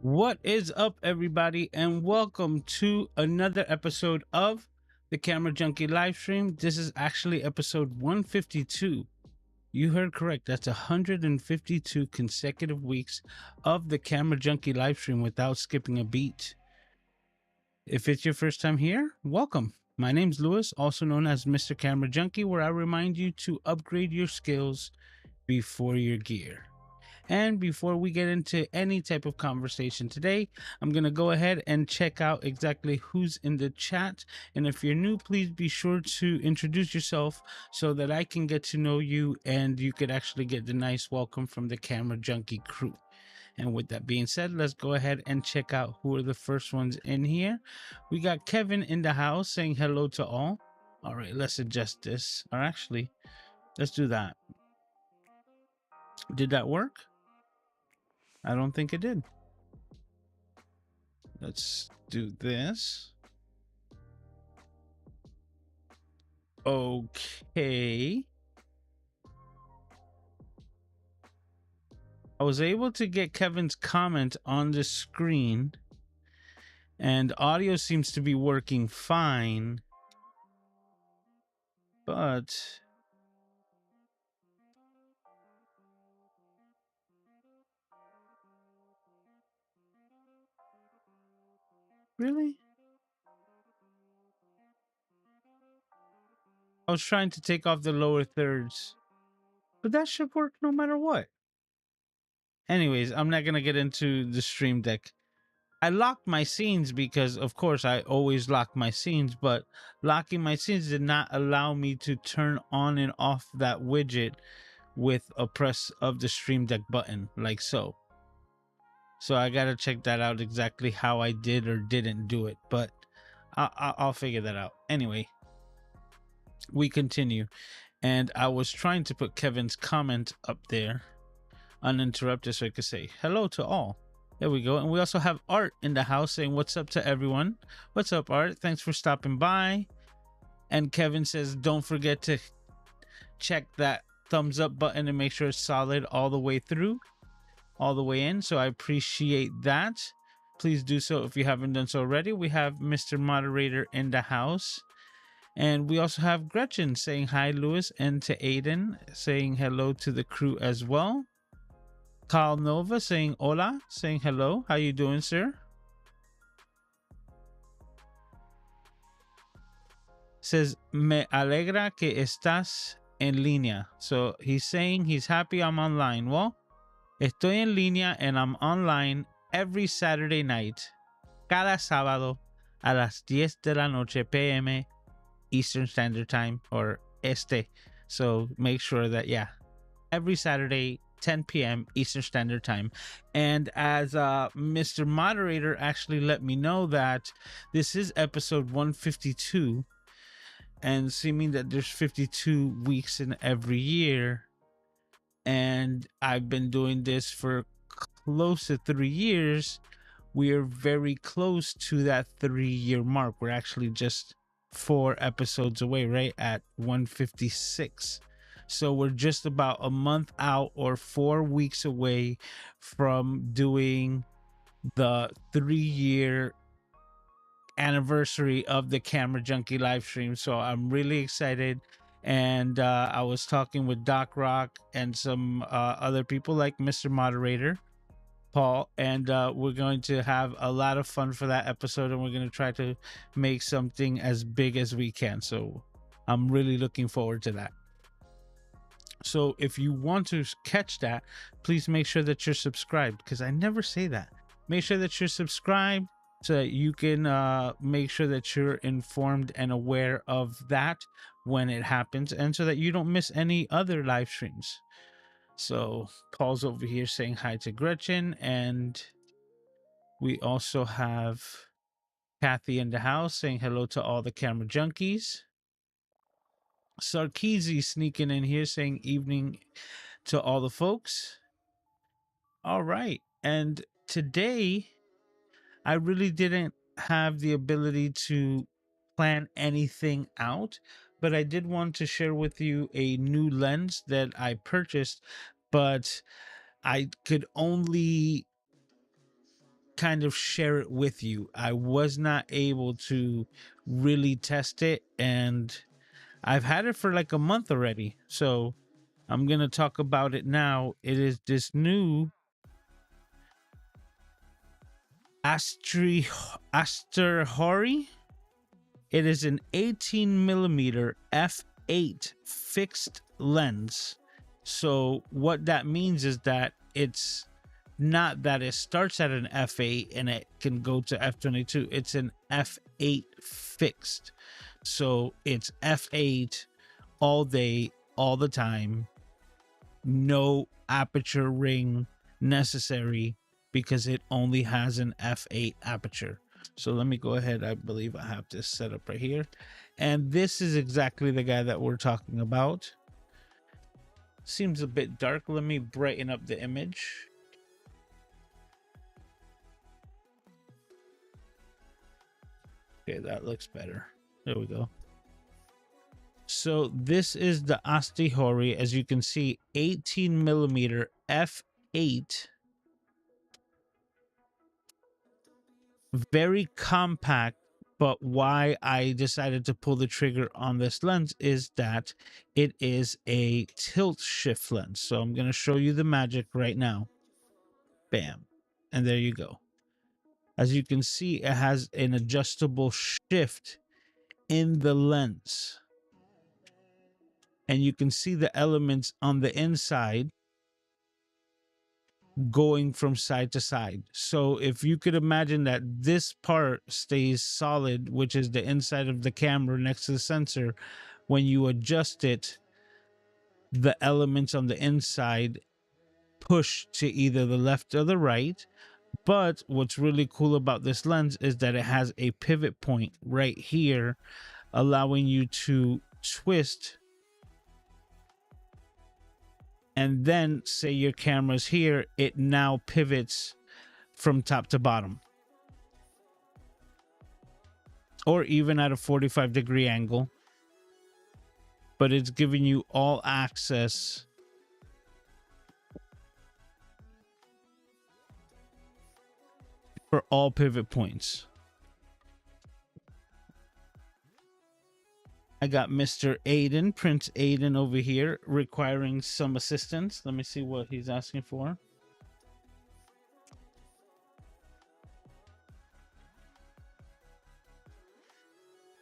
What is up, everybody, and welcome to another episode of the Camera Junkie live stream. This is actually episode 152. You heard correct. That's 152 consecutive weeks of the Camera Junkie live stream without skipping a beat. If it's your first time here, welcome. My name's Lewis, also known as Mr. Camera Junkie, where I remind you to upgrade your skills before your gear. And before we get into any type of conversation today, I'm going to go ahead and check out exactly who's in the chat. And if you're new, please be sure to introduce yourself so that I can get to know you and you could actually get the nice welcome from the Camera Junkie crew. And with that being said, let's go ahead and check out who are the first ones in here. We got Kevin in the house saying hello to all. All right, let's adjust this. Or actually, let's do that. Did that work? I don't think it did. Let's do this. Okay. I was able to get Kevin's comment on the screen, and audio seems to be working fine, but really? I was trying to take off the lower thirds, but that should work no matter what. Anyways, I'm not going to get into the stream deck. I locked my scenes because, of course, I always lock my scenes, but locking my scenes did not allow me to turn on and off that widget with a press of the stream deck button, like so. So I got to check that out exactly how I did or didn't do it, but I'll figure that out. Anyway, we continue. And I was trying to put Kevin's comment up there uninterrupted so I could say hello to all. There we go. And we also have Art in the house saying what's up to everyone. What's up, Art? Thanks for stopping by. And Kevin says don't forget to check that thumbs up button and make sure it's solid all the way through, all the way in. So I appreciate that. Please do so if you haven't done so already. We have Mr. Moderator in the house. And we also have Gretchen saying hi, Lewis, and to Aiden saying hello to the crew as well. Carl Nova saying hola, saying hello. How you doing, sir? Says, me alegra que estás en línea. So he's saying he's happy I'm online. Well, estoy en línea and I'm online every Saturday night, cada sábado a las 10 de la noche p.m. Eastern Standard Time, or este. So make sure that, yeah, every Saturday, 10 p.m. Eastern Standard Time. And as Mr. Moderator actually let me know that this is episode 152, and seeming that there's 52 weeks in every year, and I've been doing this for close to 3 years, we are very close to that 3 year mark. We're actually just 4 episodes away, right at 156. So we're just about a month out or 4 weeks away from doing the 3 year anniversary of the Camera Junkie live stream. So I'm really excited. And I was talking with Doc Rock and some other people like Mr. Moderator Paul, and we're going to have a lot of fun for that episode, and we're going to try to make something as big as we can. So I'm really looking forward to that. So if you want to catch that, please make sure that you're subscribed, because I never say that. Make sure that you're subscribed so that you can make sure that you're informed and aware of that when it happens, and so that you don't miss any other live streams. So Paul's over here saying hi to Gretchen, and we also have Kathy in the house saying hello to all the Camera Junkies. Sarkeezy sneaking in here saying evening to all the folks. All right. And today, I really didn't have the ability to plan anything out, but I did want to share with you a new lens that I purchased, but I could only kind of share it with you. I was not able to really test it, and I've had it for like a month already. So I'm going to talk about it now. It is this new Asterhori. It is an 18 millimeter f8 fixed lens. So what that means is that it's not that it starts at an f8 and it can go to f22. It's an f8 fixed. So it's f8 all day, all the time. No aperture ring necessary, because it only has an f8 aperture. So let me go ahead. I believe I have this set up right here. And this is exactly the guy that we're talking about. Seems a bit dark. Let me brighten up the image. Okay, that looks better. There we go. So this is the Astihori, as you can see, 18 millimeter f8. Very compact, but why I decided to pull the trigger on this lens is that it is a tilt shift lens. So I'm going to show you the magic right now. Bam. And there you go. As you can see, it has an adjustable shift in the lens. And you can see the elements on the inside going from side to side. So if you could imagine that this part stays solid, which is the inside of the camera next to the sensor, when you adjust it, the elements on the inside push to either the left or the right. But what's really cool about this lens is that it has a pivot point right here, allowing you to twist. And then say your camera's here, it now pivots from top to bottom. Or even at a 45-degree angle. But it's giving you all access for all pivot points. I got Mr. Aiden, Prince Aiden over here, requiring some assistance. Let me see what he's asking for.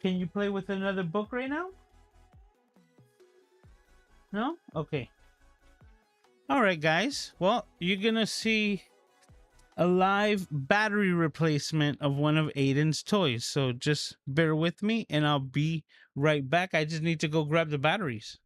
Can you play with another book right now? No? Okay. All right, guys. Well, you're going to see a live battery replacement of one of Aiden's toys. So just bear with me and I'll be right back. I just need to go grab the batteries.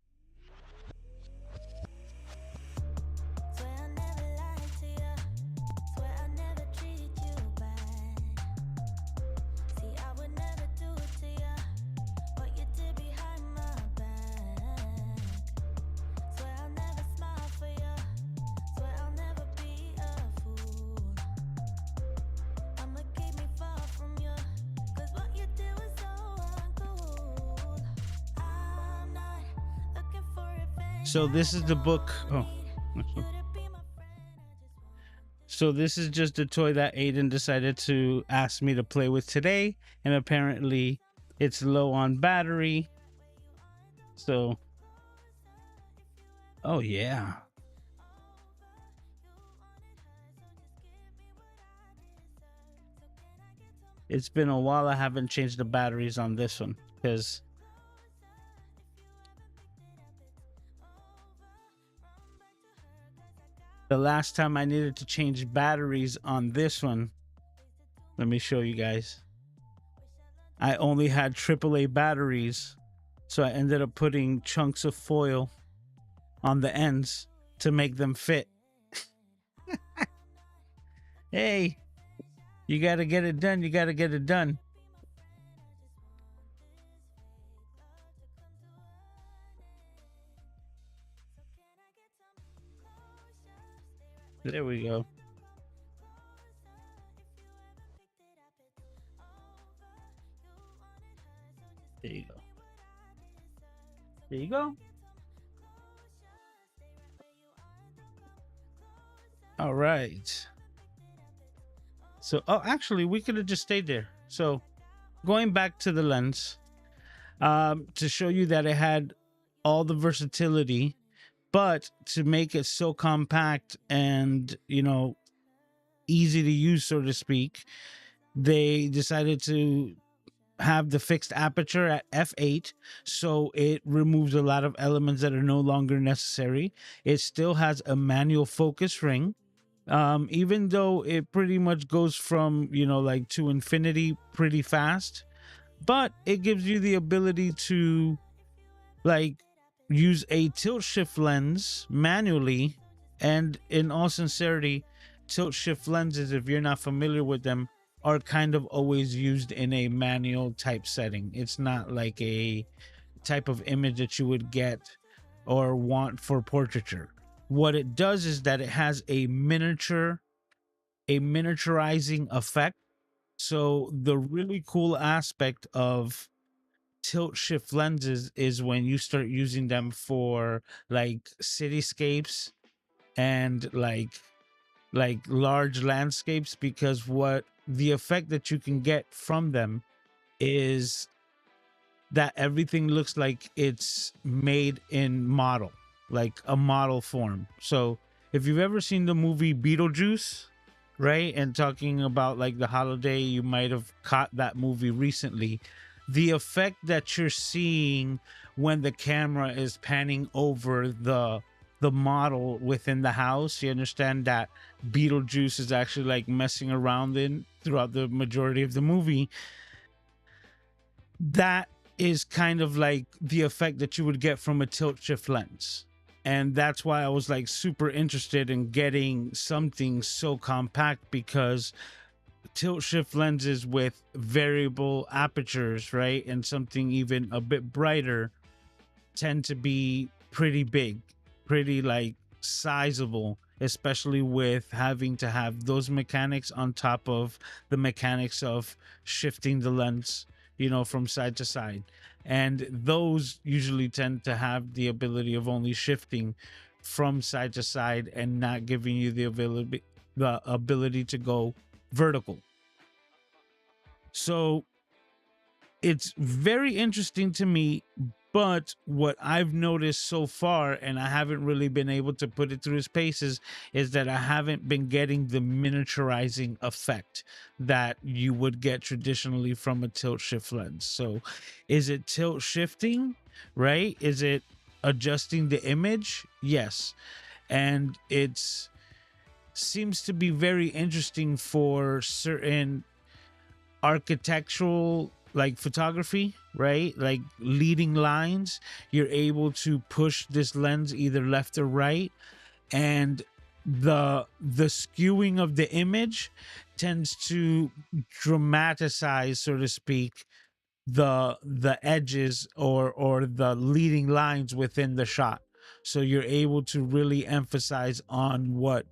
So this is the book. Oh. So this is just a toy that Aiden decided to ask me to play with today, and apparently it's low on battery. So, oh yeah. It's been a while I haven't changed the batteries on this one because the last time I needed to change batteries on this one, let me show you guys. I only had AAA batteries, so I ended up putting chunks of foil on the ends to make them fit. Hey, you got to get it done. You got to get it done. There we go. There you go. There you go. All right. So, oh, actually, we could have just stayed there. So, going back to the lens, to show you that it had all the versatility, but to make it so compact and, you know, easy to use, so to speak, they decided to have the fixed aperture at f8, so it removes a lot of elements that are no longer necessary. It still has a manual focus ring, even though it pretty much goes from, you know, like to infinity pretty fast, but it gives you the ability to like use a tilt shift lens manually. And in all sincerity, tilt shift lenses, if you're not familiar with them, are kind of always used in a manual type setting. It's not like a type of image that you would get or want for portraiture. What it does is that it has a miniaturizing effect. So the really cool aspect of tilt shift lenses is when you start using them for like cityscapes and like large landscapes, because what the effect that you can get from them is that everything looks like it's made in model, like a model form. So if you've ever seen the movie Beetlejuice, right, and talking about like the holiday, you might have caught that movie recently. The effect that you're seeing when the camera is panning over the model within the house, you understand that Beetlejuice is actually like messing around in throughout the majority of the movie. That is kind of like the effect that you would get from a tilt shift lens. And that's why I was like super interested in getting something so compact, because tilt shift lenses with variable apertures, right, and something even a bit brighter tend to be pretty big, pretty like sizable, especially with having to have those mechanics on top of the mechanics of shifting the lens, you know, from side to side. And those usually tend to have the ability of only shifting from side to side and not giving you the ability to go vertical. So it's very interesting to me, but what I've noticed so far, and I haven't really been able to put it through its paces, is that I haven't been getting the miniaturizing effect that you would get traditionally from a tilt shift lens. So is it tilt shifting, right? Is it adjusting the image? Yes. And it's seems to be very interesting for certain architectural like photography, right? Like leading lines, you're able to push this lens either left or right, and the skewing of the image tends to dramatize, so to speak, the edges or the leading lines within the shot. So you're able to really emphasize on what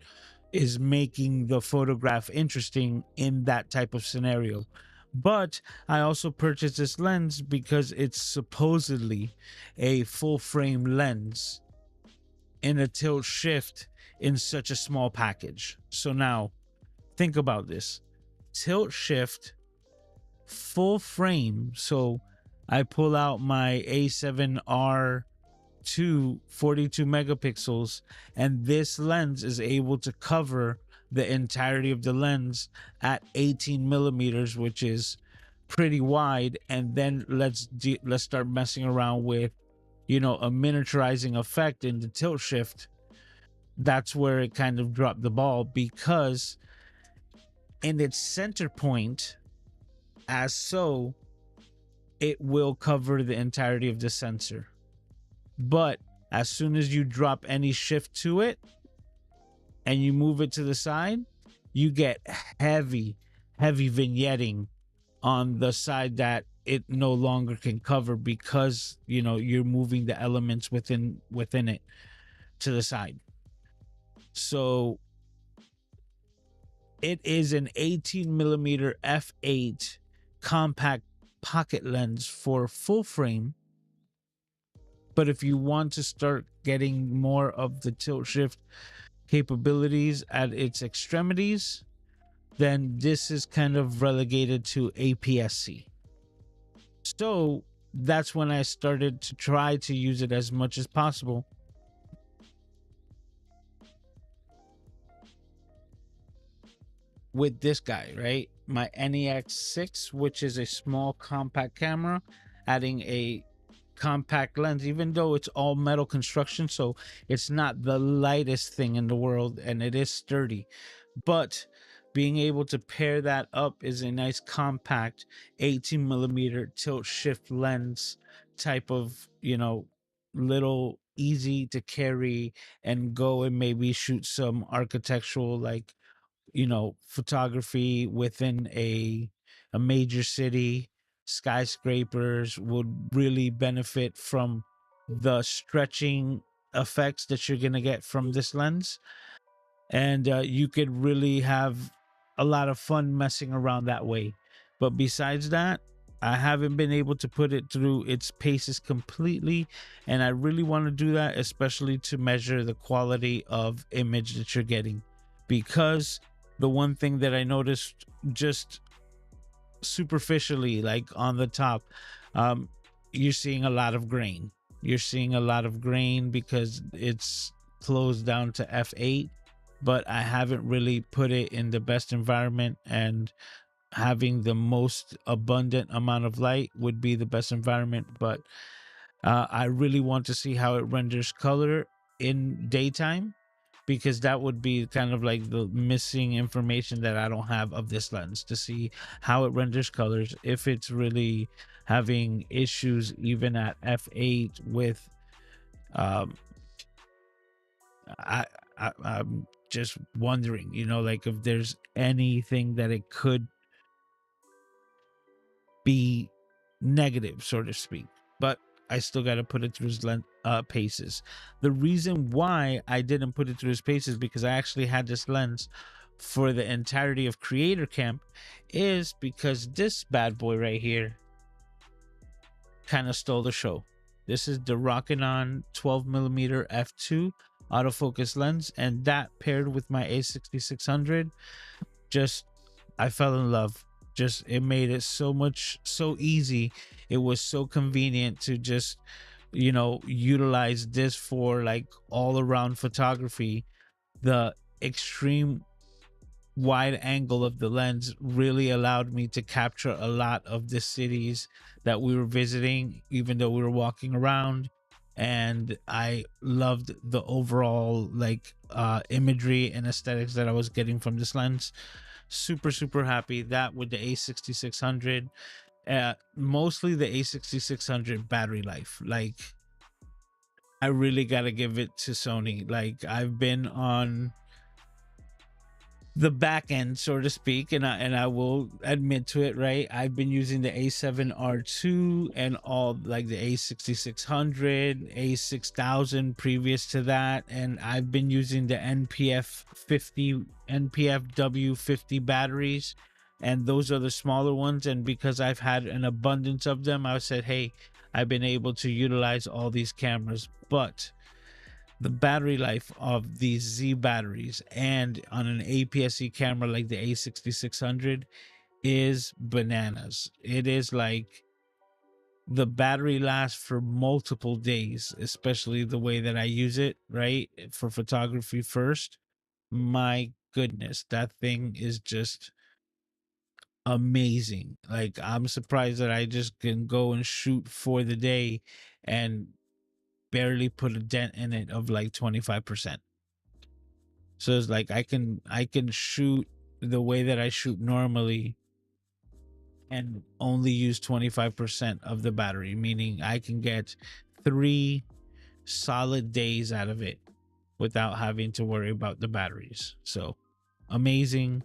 is making the photograph interesting in that type of scenario. But I also purchased this lens because it's supposedly a full frame lens. in a tilt shift in such a small package. So now think about this: tilt shift, full frame. So I pull out my A7R 42 megapixels, and this lens is able to cover the entirety of the lens at 18 millimeters, which is pretty wide. And then let's start messing around with, you know, a miniaturizing effect in the tilt shift. That's where it kind of dropped the ball, because in its center point, as so, it will cover the entirety of the sensor. But as soon as you drop any shift to it and you move it to the side, you get heavy vignetting on the side that it no longer can cover, because you know you're moving the elements within it to the side. So it is an 18 millimeter f8 compact pocket lens for full frame. But if you want to start getting more of the tilt shift capabilities at its extremities, then this is kind of relegated to APS-C. So that's when I started to try to use it as much as possible. With this guy, right? My NEX6, which is a small compact camera, adding a compact lens, even though it's all metal construction, so it's not the lightest thing in the world, and it is sturdy. But being able to pair that up is a nice compact 18 millimeter tilt shift lens type of, you know, little easy to carry and go and maybe shoot some architectural, like, you know, photography within a major city. Skyscrapers would really benefit from the stretching effects that you're going to get from this lens. And you could really have a lot of fun messing around that way. But besides that, I haven't been able to put it through its paces completely, and I really want to do that, especially to measure the quality of image that you're getting. Because the one thing that I noticed just superficially, like on the top, um, you're seeing a lot of grain. You're seeing a lot of grain because it's closed down to f8, but I haven't really put it in the best environment, and having the most abundant amount of light would be the best environment. But I really want to see how it renders color in daytime, because that would be kind of like the missing information that I don't have of this lens, to see how it renders colors, if it's really having issues even at f8 with um I, I'm just wondering, you know, like if there's anything that it could be negative, so to speak. But I still got to put it through his paces. The reason why I didn't put it through his paces, because I actually had this lens for the entirety of Creator Camp, is because this bad boy right here kind of stole the show. This is the Rockinon 12 millimeter f2 autofocus lens, and that paired with my A6600, just, I fell in love. Just, it made it so easy. It was so convenient to just, you know, utilize this for like all around photography. The extreme wide angle of the lens really allowed me to capture a lot of the cities that we were visiting, even though we were walking around. And I loved the overall like imagery and aesthetics that I was getting from this lens. Super happy. That with the A6600, mostly the A6600 battery life. Like, I really gotta give it to Sony. Like, I've been on the back end, so to speak, and I will admit to it, right? I've been using the A7R2 and all, like the A6600, A6000 previous to that, and I've been using the NPFW50 batteries, and those are the smaller ones. And because I've had an abundance of them, I said, hey, I've been able to utilize all these cameras. But the battery life of these Z batteries and on an APS-C camera like the A6600 is bananas. It is like the battery lasts for multiple days, especially the way that I use it, right? For photography first. My goodness, that thing is just amazing. Like, I'm surprised that I just can go and shoot for the day and barely put a dent in it of like 25%. So it's like I can shoot the way that I shoot normally and only use 25% of the battery, meaning I can get 3 solid days out of it without having to worry about the batteries. So amazing,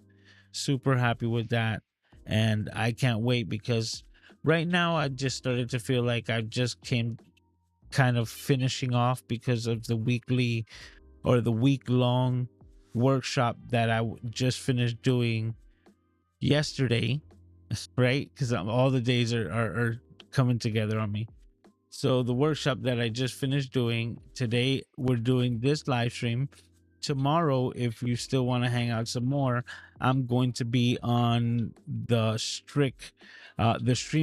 super happy with that. And I can't wait because right now I just started to feel like I just came kind of finishing off because of the weekly or the week long workshop that I just finished doing yesterday, right? Because all the days are coming together on me. So the workshop that I just finished doing today, we're doing this live stream. Tomorrow, if you still want to hang out some more, I'm going to be on the stream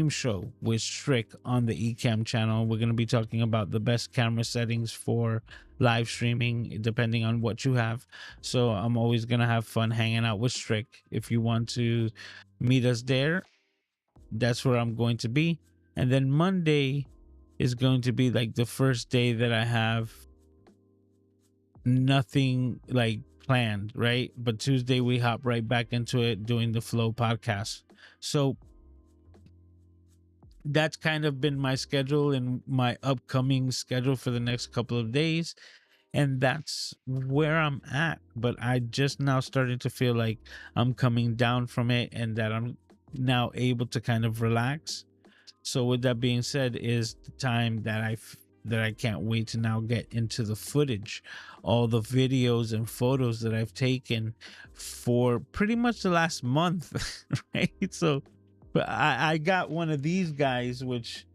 show with Strick on the Ecamm channel. We're going to be talking about the best camera settings for live streaming, depending on what you have. So I'm always going to have fun hanging out with Strick. If you want to meet us there, that's where I'm going to be. And then Monday is going to be like the first day that I have nothing like planned, right? But Tuesday we hop right back into it doing the Flow podcast. So that's kind of been my schedule and my upcoming schedule for the next couple of days. And that's where I'm at. But I just now started to feel like I'm coming down from it and that I'm now able to kind of relax. So with that being said, is the time that I can't wait to now get into the footage, all the videos and photos that I've taken for pretty much the last month, right? So, but I got one of these guys, which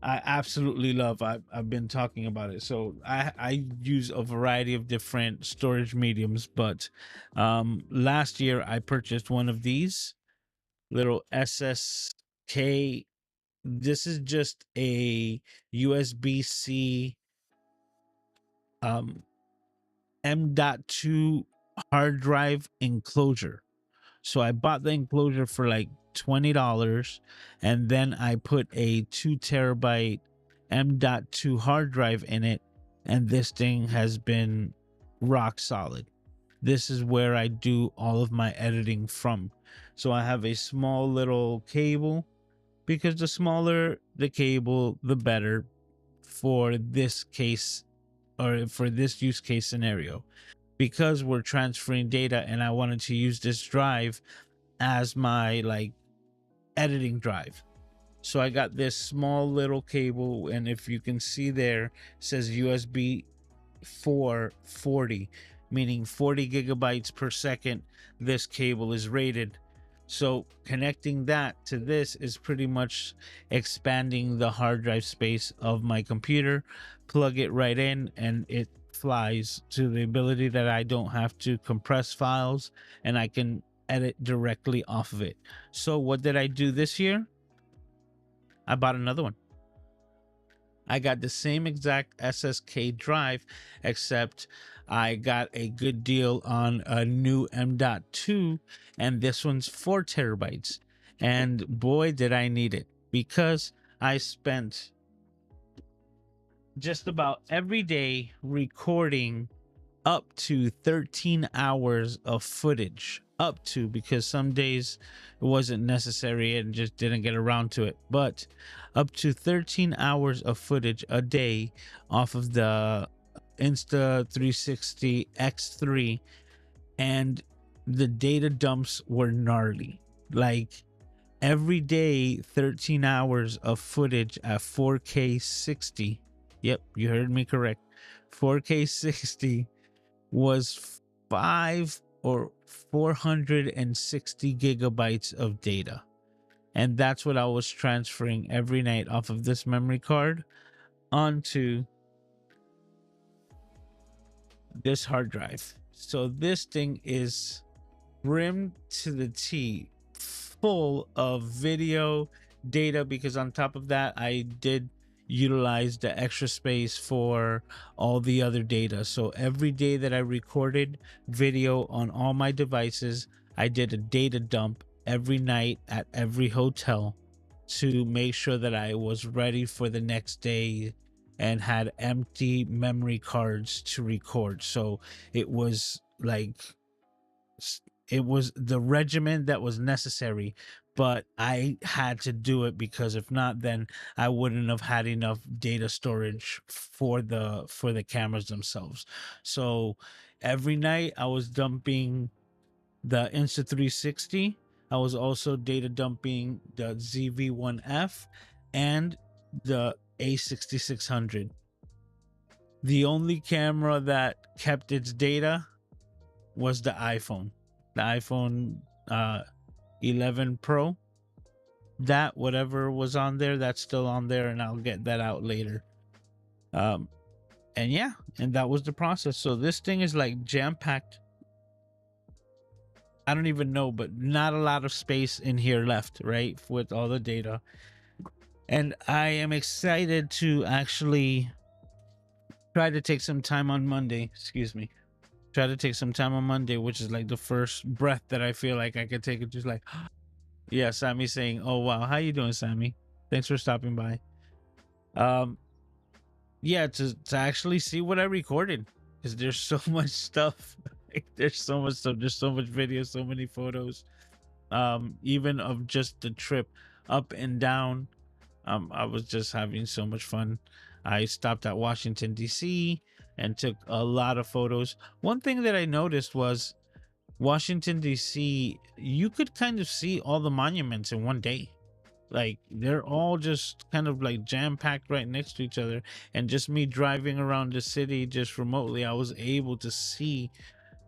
I absolutely love. I've been talking about it. So I use a variety of different storage mediums, but last year I purchased one of these little SSK. This is just a USB-C um M.2 hard drive enclosure. So I bought the enclosure for like $20, and then I put a 2 terabyte M.2 hard drive in it, and this thing has been rock solid. This is where I do all of my editing from. So I have a small little cable, because the smaller the cable, the better for this case or for this use case scenario. Because we're transferring data and I wanted to use this drive as my like editing drive. So I got this small little cable, and if you can see there, it says USB 440, meaning 40 gigabytes per second. This cable is rated. So connecting that to this is pretty much expanding the hard drive space of my computer. Plug it right in and it flies, to the ability that I don't have to compress files and I can edit directly off of it. So what did I do this year? I bought another one. I got the same exact SSK drive, except I got a good deal on a new M.2, and this one's 4 terabytes. And boy, did I need it, because I spent just about every day recording up to 13 hours of footage. Up to, because some days it wasn't necessary and just didn't get around to it, but up to 13 hours of footage a day off of the Insta360 X3. And the data dumps were gnarly. Like, every day, 13 hours of footage at 4K 60. Yep, you heard me correct. 4K 60 was 460 gigabytes of data. And that's what I was transferring every night off of this memory card onto this hard drive. So this thing is brimmed to the T, full of video data, because on top of that, I did utilize the extra space for all the other data. So every day that I recorded video on all my devices, I did a data dump every night at every hotel to make sure that I was ready for the next day and had empty memory cards to record. So it was like it was the regimen that was necessary, but I had to do it because if not, then I wouldn't have had enough data storage for the cameras themselves. So every night I was dumping the Insta360. I was also data dumping the ZV-1F and the A6600. The only camera that kept its data was the iPhone uh 11 Pro. That whatever was on there, that's still on there, and I'll get that out later. um and yeah, and that was the process. So this thing is like jam packed. I don't even know, but not a lot of space in here left, right, with all the data. And I am excited to actually try to take some time on Monday. Excuse me. Try to take some time on Monday, which is like the first breath that I feel like I could take. It just like, yeah, Sammy saying, "Oh wow, how you doing, Sammy? Thanks for stopping by." Um, yeah, to actually see what I recorded, because there's so much stuff. Like, there's so much stuff. There's so much video, so many photos. Even of just the trip up and down. I was just having so much fun. I stopped at Washington D.C. and took a lot of photos. One thing that I noticed was Washington D.C., you could kind of see all the monuments in one day. Like they're all just kind of like jam packed right next to each other. And just me driving around the city just remotely, I was able to see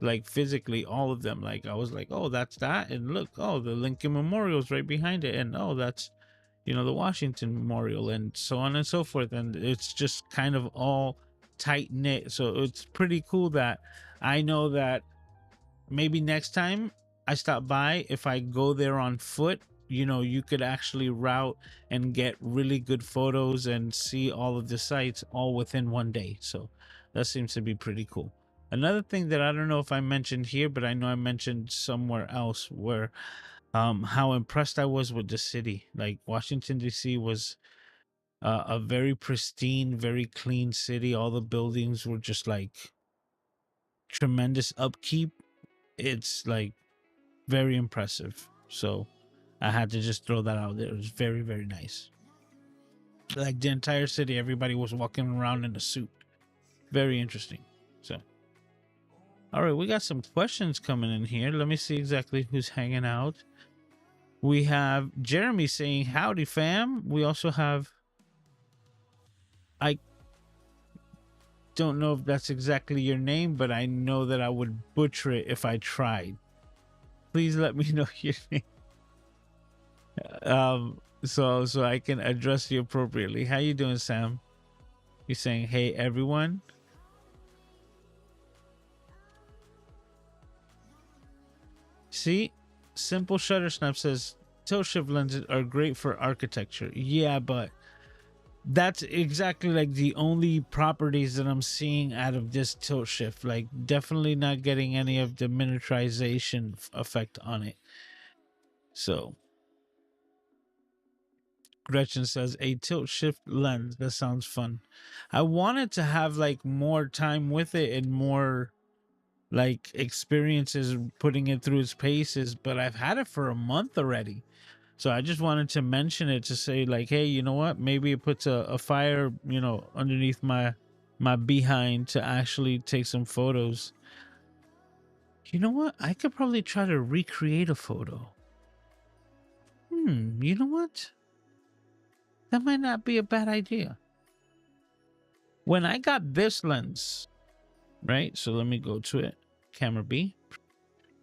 like physically all of them. Like I was like, oh, that's that. And look, oh, the Lincoln Memorial's right behind it. And oh, that's, the Washington Memorial, and so on and so forth. And it's just kind of all tight knit. So it's pretty cool that I know that maybe next time I stop by, if I go there on foot, you could actually route and get really good photos and see all of the sites all within one day. So that seems to be pretty cool. Another thing that I don't know if I mentioned here, but I know I mentioned somewhere else, where how impressed I was with the city. Like Washington D.C. was a very pristine, very clean city. All the buildings were just like tremendous upkeep. It's like very impressive. So I had to just throw that out there. It was very, very nice. Like the entire city, everybody was walking around in a suit. Very interesting. So, all right, we got some questions coming in here. Let me see exactly who's hanging out. We have Jeremy saying, "Howdy, fam." We also have, I don't know if that's exactly your name, but I know that I would butcher it if I tried. Please let me know your name. So I can address you appropriately. How you doing, Sam? You're saying, "Hey, everyone." See, Simple Shutter Snap says tilt shift lenses are great for architecture. Yeah, but that's exactly like the only properties that I'm seeing out of this tilt shift. Like, definitely not getting any of the miniaturization effect on it. So Gretchen says a tilt shift lens. That sounds fun. I wanted to have like more time with it and more like experiences putting it through its paces, but I've had it for a month already. So I just wanted to mention it to say like, hey, you know what? Maybe it puts a fire, underneath my behind to actually take some photos. You know what? I could probably try to recreate a photo. You know what? That might not be a bad idea. When I got this lens, right? So let me go to it. Camera B.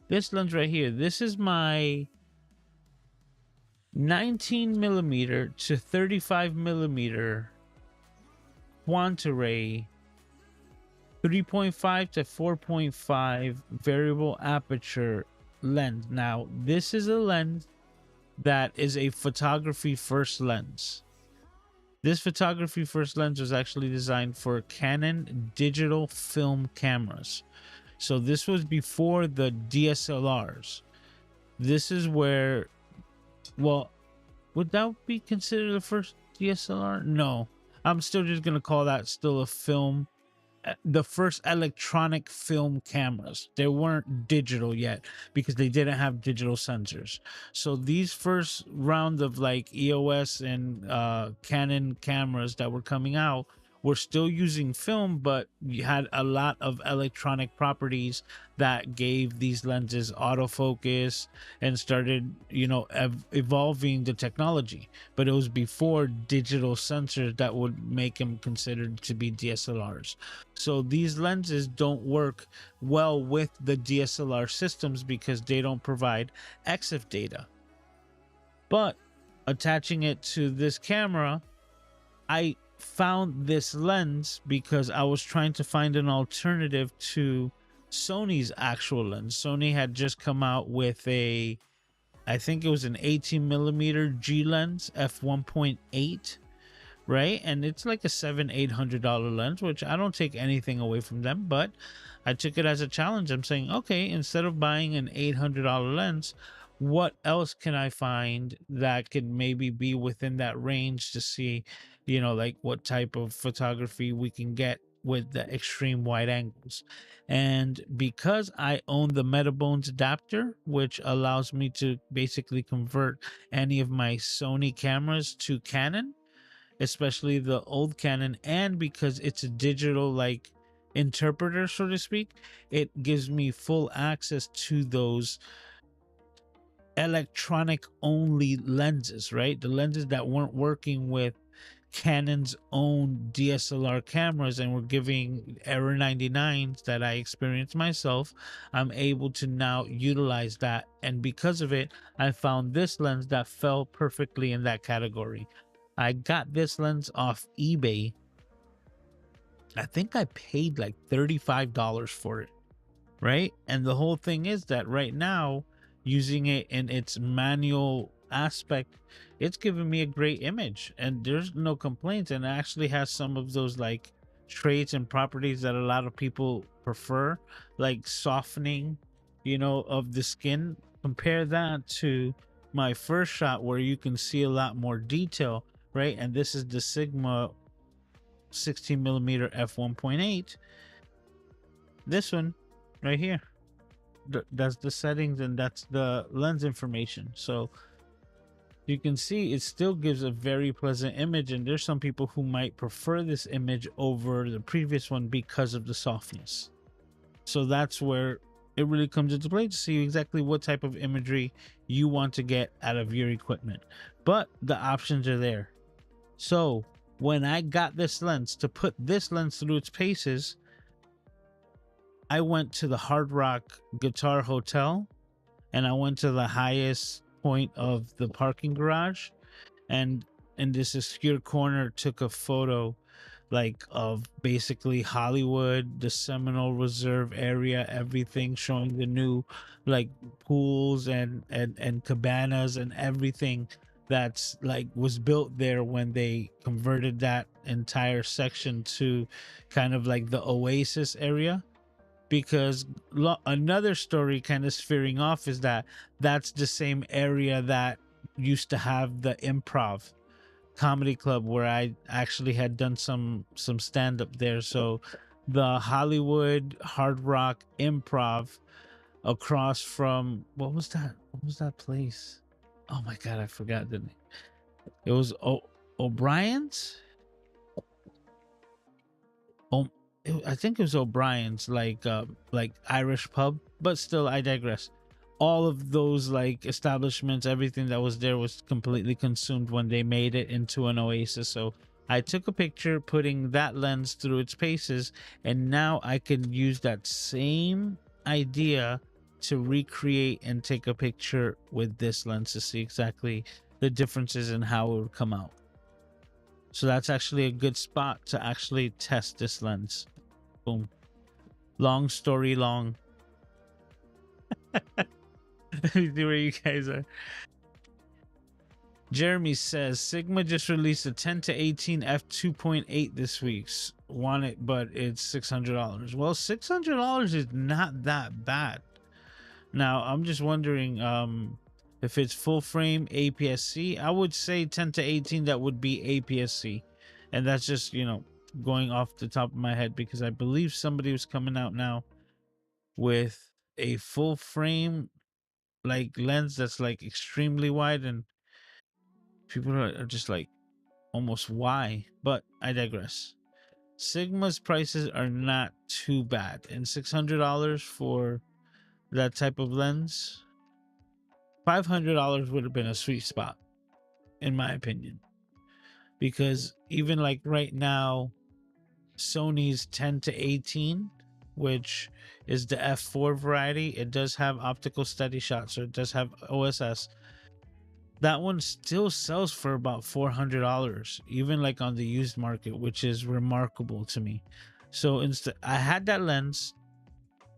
This lens right here. This is my 19mm to 35mm Quanta Ray 3.5 to 4.5 variable aperture lens. Now, this is a lens that is a photography first lens. This photography first lens was actually designed for Canon digital film cameras. So this was before the DSLRs. This is where, well, would that be considered the first DSLR? No. I'm still just going to call that still a film, the first electronic film cameras. They weren't digital yet because they didn't have digital sensors. So these first round of like EOS and Canon cameras that were coming out were still using film, but you had a lot of electronic properties that gave these lenses autofocus and started, evolving the technology. But it was before digital sensors that would make them considered to be DSLRs. So these lenses don't work well with the DSLR systems because they don't provide EXIF data. But attaching it to this camera, I found this lens because I was trying to find an alternative to Sony's actual lens. Sony had just come out with I think it was an 18 millimeter G lens, f1.8, right? And it's like a $700-800 lens, which I don't take anything away from them, but I took it as a challenge. I'm saying, okay, instead of buying an $800 lens, what else can I find that could maybe be within that range to see, like what type of photography we can get with the extreme wide angles. And because I own the Metabones adapter, which allows me to basically convert any of my Sony cameras to Canon, especially the old Canon, and because it's a digital like interpreter, so to speak, it gives me full access to those electronic only lenses, right? The lenses that weren't working with Canon's own DSLR cameras and were giving error 99s that I experienced myself. I'm able to now utilize that, and because of it, I found this lens that fell perfectly in that category. I got this lens off eBay. I think I paid like $35 for it, right? And the whole thing is that right now, using it in its manual aspect, it's giving me a great image and there's no complaints, and it actually has some of those like traits and properties that a lot of people prefer, like softening, of the skin. Compare that to my first shot where you can see a lot more detail, right? And this is the Sigma 16 millimeter f1.8. This one right here, that's the settings and that's the lens information. So you can see it still gives a very pleasant image, and there's some people who might prefer this image over the previous one because of the softness. So that's where it really comes into play to see exactly what type of imagery you want to get out of your equipment. But the options are there. So when I got this lens, to put this lens through its paces, I went to the Hard Rock Guitar Hotel and I went to the highest point of the parking garage, and in this obscure corner took a photo like of basically Hollywood, the Seminole Reserve area, everything, showing the new like pools and cabanas and everything that's like was built there when they converted that entire section to kind of like the Oasis area. Because another story kind of sphering off is that that's the same area that used to have the Improv comedy club where I actually had done some stand up there. So the Hollywood Hard Rock Improv across from what was that place? Oh my god, I forgot the name. It was O'Brien's. I think it was O'Brien's, like Irish pub, but still, I digress. All of those like establishments, everything that was there was completely consumed when they made it into an oasis. So I took a picture putting that lens through its paces, and now I can use that same idea to recreate and take a picture with this lens to see exactly the differences in how it would come out. So that's actually a good spot to actually test this lens. Boom. Long story long. Let me see where you guys are. Jeremy says Sigma just released a 10 to 18 f2.8 this week. Want it, but it's $600. Well, $600 is not that bad. Now, I'm just wondering if it's full frame APS-C. I would say 10 to 18 that would be APS-C. And that's just, going off the top of my head because I believe somebody was coming out now with a full frame like lens that's like extremely wide, and people are just like, almost why, but I digress. Sigma's prices are not too bad, and $600 for that type of lens, $500 would have been a sweet spot in my opinion, because even like right now, Sony's 10 to 18, which is the f4 variety, it does have optical steady shot, so it does have OSS. That one still sells for about $400, even like on the used market, which is remarkable to me. So instead, I had that lens.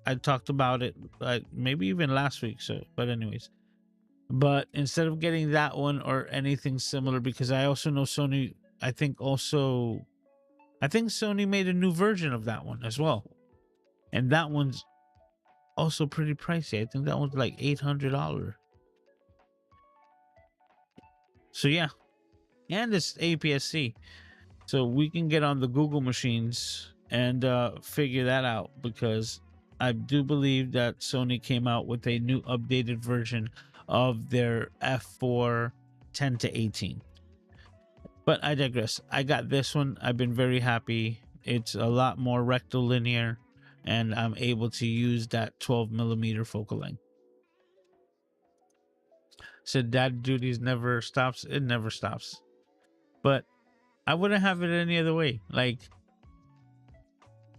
I talked about it like maybe even last week. So, but anyways, but instead of getting that one or anything similar, because I also know Sony, I think Sony made a new version of that one as well, and that one's also pretty pricey. I think that one's like $800. So yeah, and it's APS-C. So we can get on the Google machines and figure that out, because I do believe that Sony came out with a new updated version of their f4 10 to 18. But I digress. I got this one. I've been very happy. It's a lot more rectilinear, and I'm able to use that 12 millimeter focal length. So dad duties never stops. It never stops. But I wouldn't have it any other way. Like,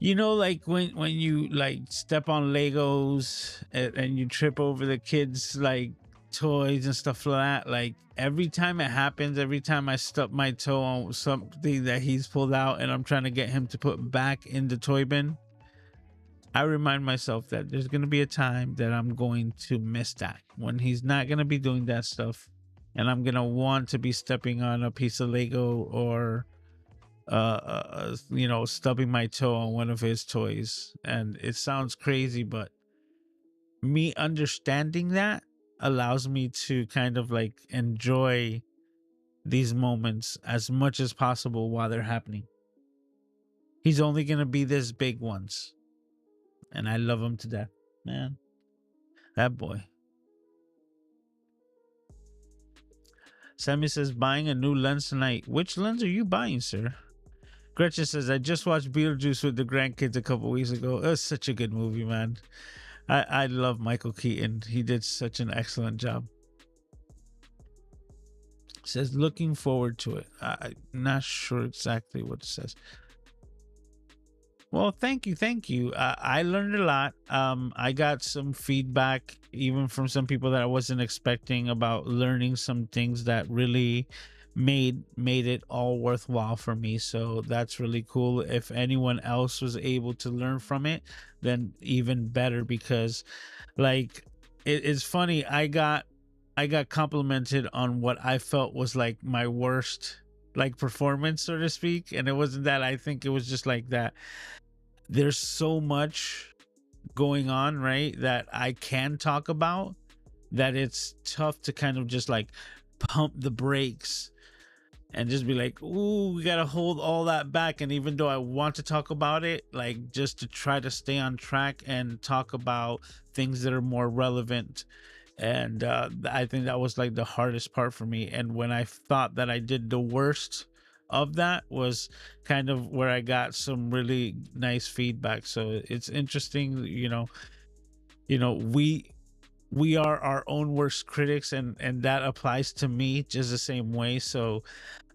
like when you like step on Legos and you trip over the kids like toys and stuff like that. Like every time it happens, every time I stub my toe on something that he's pulled out and I'm trying to get him to put back in the toy bin, I remind myself that there's gonna be a time that I'm going to miss that, when he's not gonna be doing that stuff, and I'm gonna want to be stepping on a piece of Lego or stubbing my toe on one of his toys. And it sounds crazy, but me understanding that allows me to kind of like enjoy these moments as much as possible while they're happening. He's only gonna be this big once, and I love him to death, man. That boy. Sammy says buying a new lens tonight. Which lens are you buying, sir? Gretchen says, I just watched Beetlejuice with the grandkids a couple weeks ago. It was such a good movie, man. I love Michael Keaton. He did such an excellent job. Says, looking forward to it. I'm not sure exactly what it says. Well, thank you, thank you. I learned a lot. I got some feedback, even from some people that I wasn't expecting, about learning some things that really made it all worthwhile for me. So that's really cool. If anyone else was able to learn from it, then even better, because like it's funny. I got complimented on what I felt was like my worst like performance, so to speak, and it wasn't that. I think it was just like that there's so much going on, right, that I can talk about, that it's tough to kind of just like pump the brakes and just be like, ooh, we gotta hold all that back. And even though I want to talk about it, like just to try to stay on track and talk about things that are more relevant. And I think that was like the hardest part for me. And when I thought that I did the worst of that, was kind of where I got some really nice feedback. So it's interesting, we are our own worst critics, and that applies to me just the same way. So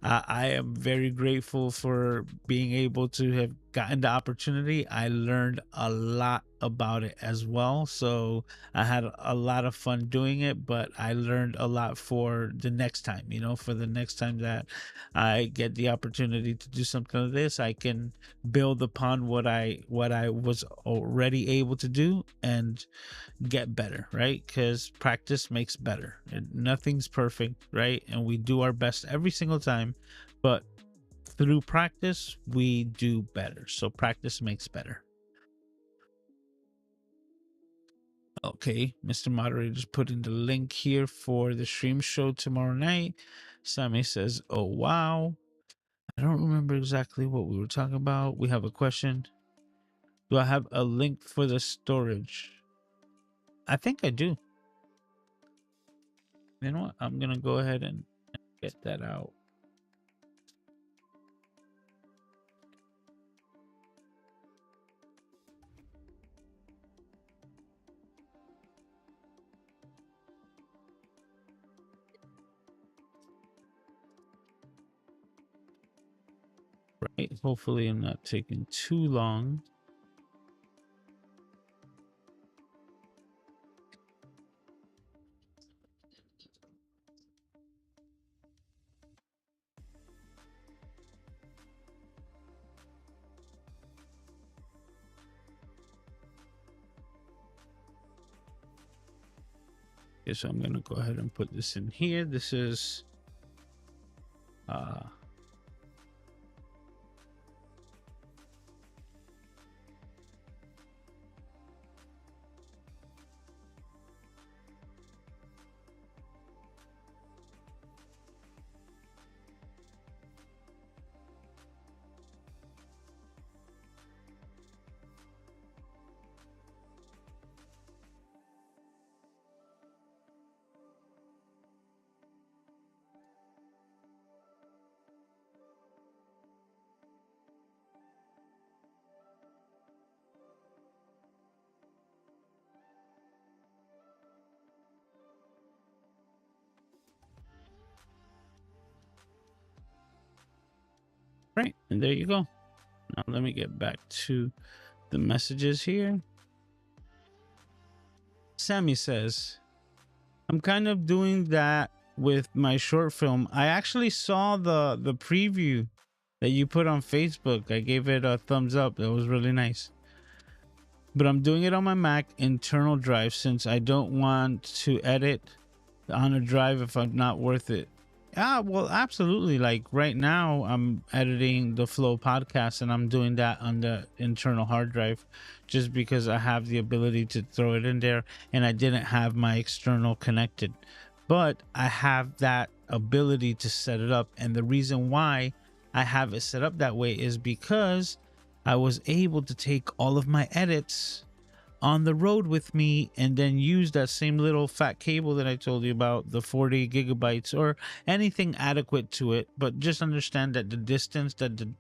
I am very grateful for being able to have gotten the opportunity. I learned a lot about it as well. So I had a lot of fun doing it, but I learned a lot for the next time, for the next time that I get the opportunity to do something like this, I can build upon what I was already able to do and get better, right? Because practice makes better. And nothing's perfect, right? And we do our best every single time, but through practice, we do better. So practice makes better. Okay, Mr. Moderator just put in the link here for the stream show tomorrow night. Sammy says, "Oh wow." I don't remember exactly what we were talking about. We have a question. Do I have a link for the storage? I think I do. You know what? I'm gonna go ahead and get that out. Right. Hopefully, I'm not taking too long. Okay, so I'm gonna go ahead and put this in here. This is uh right, and there you go. Now let me get back to the messages here. Sammy says, I'm kind of doing that with my short film. I actually saw the preview that you put on Facebook. I gave it a thumbs up. That was really nice. But I'm doing it on my Mac internal drive since I don't want to edit on a drive if I'm not worth it. Ah, well, absolutely. Like right now, I'm editing the Flow podcast and I'm doing that on the internal hard drive just because I have the ability to throw it in there and I didn't have my external connected. But I have that ability to set it up. And the reason why I have it set up that way is because I was able to take all of my edits on the road with me and then use that same little fat cable that I told you about, the 40 gigabytes or anything adequate to it. But just understand that the distance that the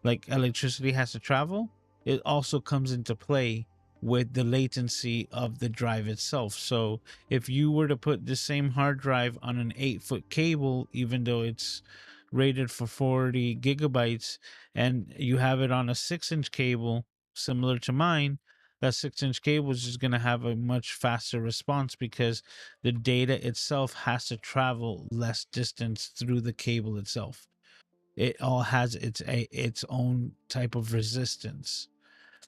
like electricity has to travel, it also comes into play with the latency of the drive itself. So if you were to put the same hard drive on an 8-foot cable, even though it's rated for 40 gigabytes, and you have it on a 6-inch cable similar to mine, that 6-inch cable is just going to have a much faster response because the data itself has to travel less distance through the cable itself. It all has its own type of resistance.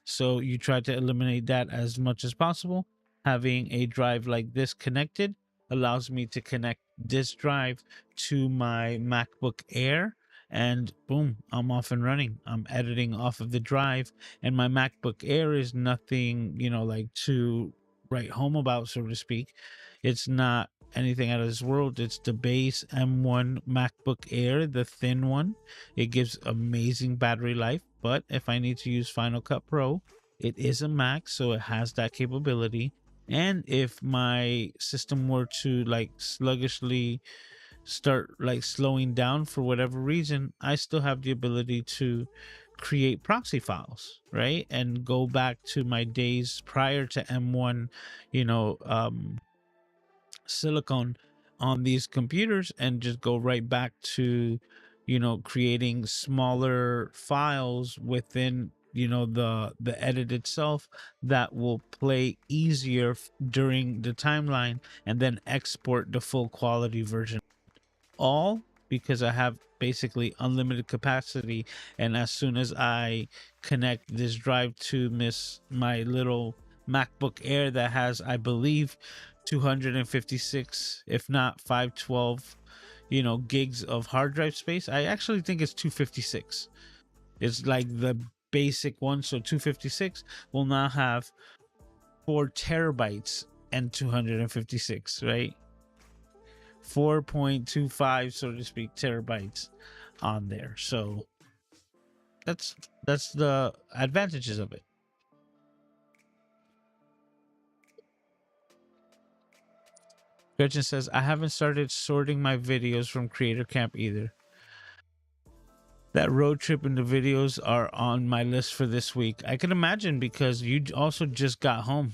So you try to eliminate that as much as possible. Having a drive like this connected allows me to connect this drive to my MacBook Air, and boom, I'm off and running. I'm editing off of the drive, and my MacBook Air is nothing, like to write home about, so to speak. It's not anything out of this world. It's the base M1 MacBook Air, the thin one. It gives amazing battery life, but if I need to use Final Cut Pro, it is a Mac, so it has that capability. And if my system were to like sluggishly start like slowing down for whatever reason, I still have the ability to create proxy files, right? And go back to my days prior to M1, you know, silicone on these computers and just go right back to creating smaller files within the edit itself that will play easier during the timeline, and then export the full quality version, all because I have basically unlimited capacity. And as soon as I connect this drive to my little MacBook Air that has, I believe, 256, if not 512, gigs of hard drive space. I actually think it's 256. It's like the basic one. So 256 will now have 4 terabytes and 256, right? 4.25, so to speak, terabytes on there. So that's the advantages of it. Gretchen says, I haven't started sorting my videos from Creator Camp either. That road trip and the videos are on my list for this week. I can imagine, because you also just got home.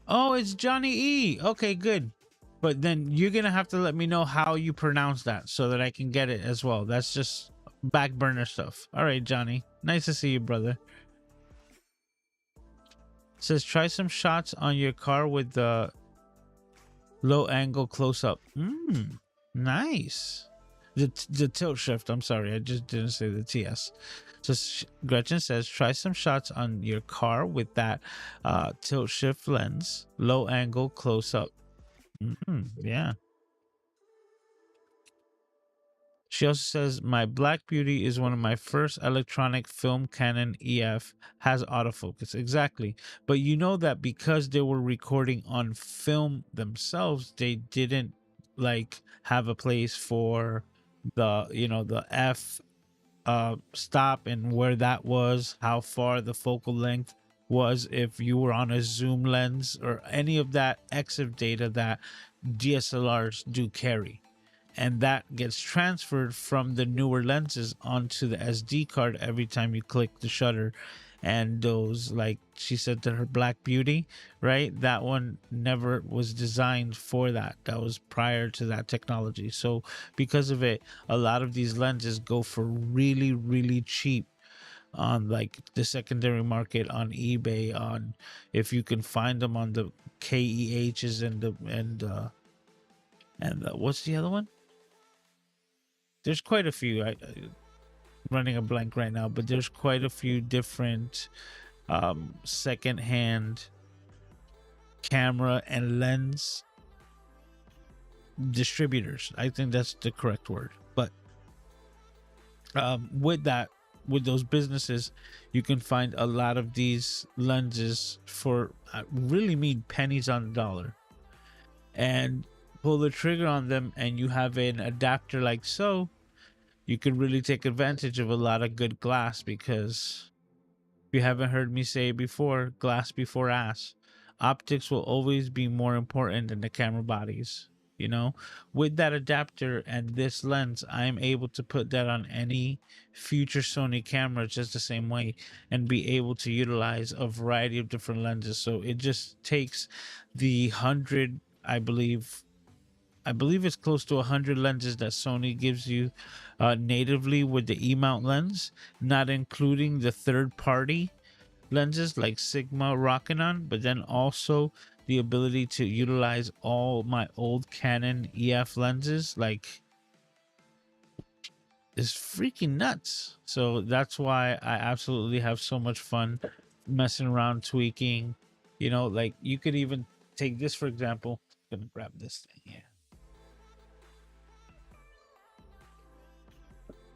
Oh, it's Johnny E. Okay, good. But then you're going to have to let me know how you pronounce that so that I can get it as well. That's just back burner stuff. All right, Johnny. Nice to see you, brother. Says, try some shots on your car with the low angle close up. Nice. The tilt shift. I'm sorry, I just didn't say the TS. So Gretchen says, try some shots on your car with that tilt shift lens, low angle close up. Yeah. She also says, my Black Beauty is one of my first electronic film Canon EF, has autofocus. Exactly. But you know that because they were recording on film themselves, they didn't like have a place for the F stop and where that was, how far the focal length was, if you were on a zoom lens, or any of that EXIF data that DSLRs do carry. And that gets transferred from the newer lenses onto the SD card every time you click the shutter. And those, like she said, to her Black Beauty, right? That one never was designed for that. That was prior to that technology. So because of it, a lot of these lenses go for really, really cheap on like the secondary market, on eBay, on if you can find them on the KEHs and what's the other one? There's quite a few. I running a blank right now, but there's quite a few different secondhand camera and lens distributors. I think that's the correct word. But with those businesses, you can find a lot of these lenses for really mean pennies on the dollar, and pull the trigger on them, and you have an adapter like so. You can really take advantage of a lot of good glass, because if you haven't heard me say it before, glass before ass. Optics will always be more important than the camera bodies. With that adapter and this lens, I'm able to put that on any future Sony camera just the same way, and be able to utilize a variety of different lenses. So it just takes the 100, I believe it's close to 100 lenses that Sony gives you natively with the E-mount lens, not including the third-party lenses like Sigma, Rokinon, but then also the ability to utilize all my old Canon EF lenses, like, is freaking nuts. So that's why I absolutely have so much fun messing around, tweaking. Like you could even take this, for example. I'm gonna grab this thing here.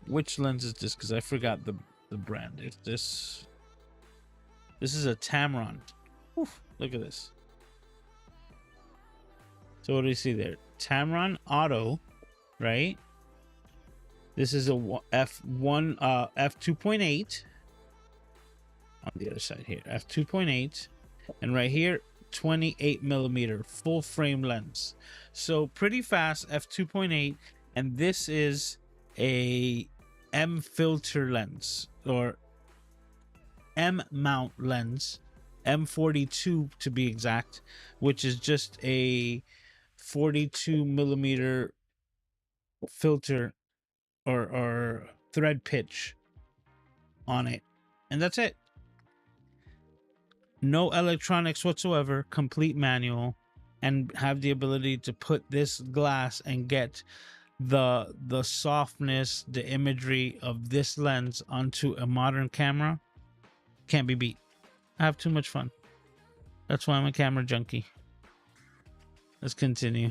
Which lens is this? Because I forgot the brand. Is this is a Tamron. Oof, look at this. So what do you see there? Tamron Auto, right? This is a f1 f2.8 on the other side here. F2.8, and right here 28 millimeter full frame lens. So pretty fast f2.8, and this is a M filter lens, or M mount lens, M42 to be exact, which is just a 42 millimeter filter, or thread pitch on it, and that's it. No electronics whatsoever, complete manual, and have the ability to put this glass and get the softness, the imagery of this lens onto a modern camera. Can't be beat. I have too much fun. That's why I'm a camera junkie. Let's continue.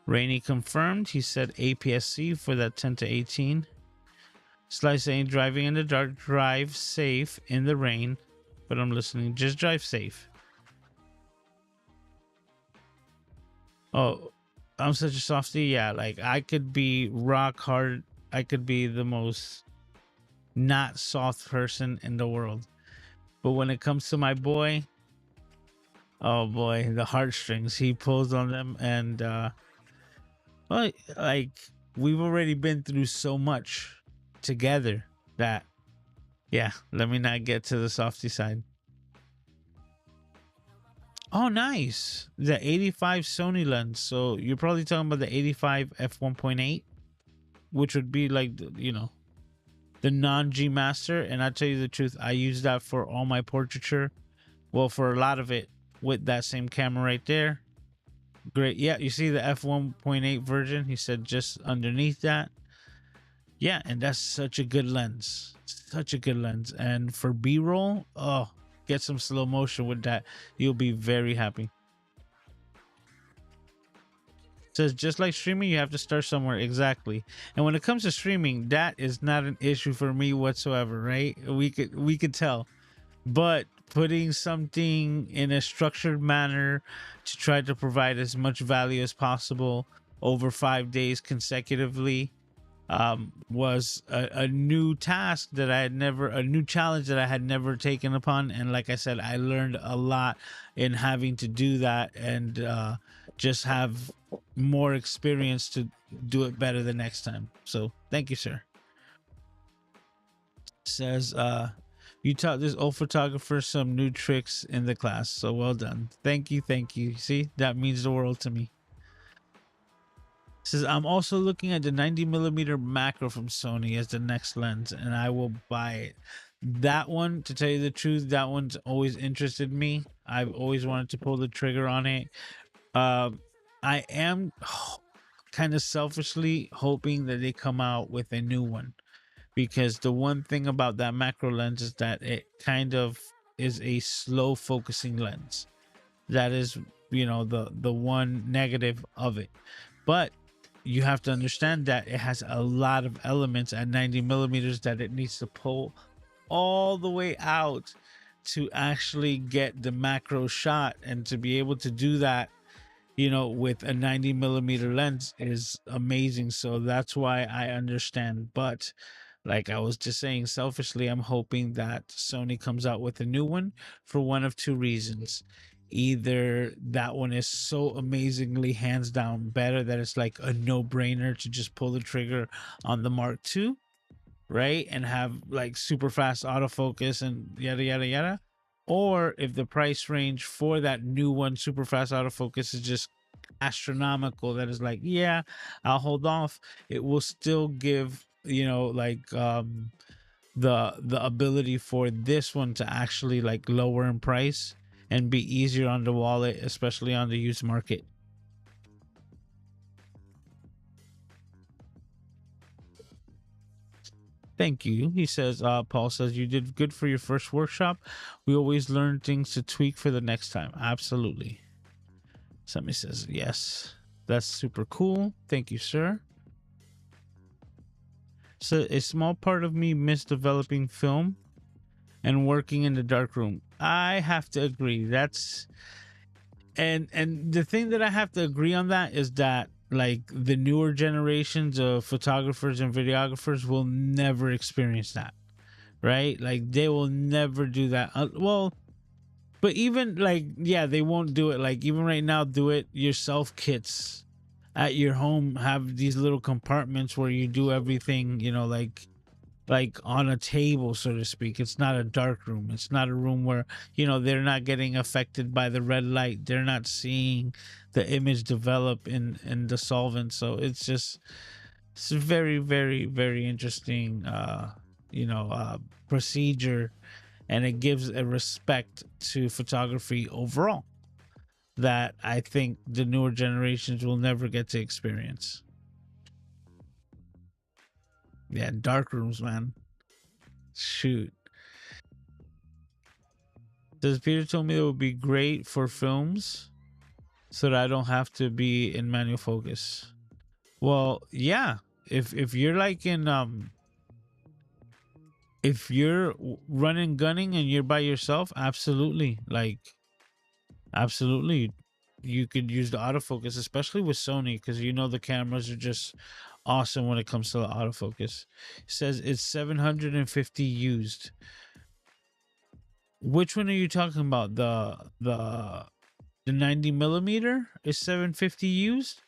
Rainy confirmed. He said APS-C for that 10 to 18. Slice saying driving in the dark, drive safe in the rain. But I'm listening. Just drive safe. Oh, I'm such a softie. Yeah, like I could be rock hard. I could be the most not soft person in the world. But when it comes to my boy, oh boy, the heartstrings. He pulls on them, and well, like we've already been through so much together that, yeah, let me not get to the softy side. Oh, nice. The 85 Sony lens. So you're probably talking about the 85 f1.8, which would be like, the non-G Master. And I tell you the truth, I use that for all my portraiture. Well, for a lot of it with that same camera right there. Great. Yeah, you see the f1.8 version? He said just underneath that. Yeah, and that's such a good lens. Such a good lens. And for B-roll, oh, get some slow motion with that. You'll be very happy. Says just like streaming, you have to start somewhere. Exactly. And when it comes to streaming, that is not an issue for me whatsoever, right? We could tell. But putting something in a structured manner to try to provide as much value as possible over 5 days consecutively was a new task that a new challenge that I had never taken upon. And like I said, I learned a lot in having to do that, and just have more experience to do it better the next time. So thank you, sir. Says, you taught this old photographer some new tricks in the class. So well done. Thank you. Thank you. See, that means the world to me. Says, I'm also looking at the 90mm macro from Sony as the next lens, and I will buy it. That one, to tell you the truth, that one's always interested me. I've always wanted to pull the trigger on it. I am kind of selfishly hoping that they come out with a new one, because the one thing about that macro lens is that it kind of is a slow focusing lens. That is, the one negative of it. But you have to understand that it has a lot of elements at 90mm that it needs to pull all the way out to actually get the macro shot. And to be able to do that, with a 90mm lens is amazing. So that's why I understand. But like I was just saying, selfishly, I'm hoping that Sony comes out with a new one for one of two reasons. Either that one is so amazingly hands down better that it's like a no-brainer to just pull the trigger on the Mark II, right? And have like super fast autofocus and yada, yada, yada. Or if the price range for that new one, super fast autofocus, is just astronomical, that is like, yeah, I'll hold off. It will still give, the ability for this one to actually like lower in price and be easier on the wallet, especially on the used market. Thank you. He says, Paul says, you did good for your first workshop. We always learn things to tweak for the next time. Absolutely. Somebody says, yes, that's super cool. Thank you, sir. So a small part of me missed developing film and working in the darkroom. I have to agree. That's and the thing that I have to agree on that is that like the newer generations of photographers and videographers will never experience that, right? Like they will never do that. Well, but even like, yeah, they won't do it. Like even right now, do it yourself kits at your home have these little compartments where you do everything, like on a table, so to speak. It's not a dark room. It's not a room where, they're not getting affected by the red light. They're not seeing the image develop in the solvent. So it's just, It's a very, very, very interesting, you know, procedure, and it gives a respect to photography overall that I think the newer generations will never get to experience. Yeah, dark rooms, man. Shoot. Does Peter told me it would be great for films so that I don't have to be in manual focus. Well, yeah. If you're like in if you're running gunning and you're by yourself, absolutely. Like absolutely. You could use the autofocus, especially with Sony, because you know the cameras are just awesome when it comes to the autofocus. It says it's 750 used. Which one are you talking about? The 90 millimeter is 750 used?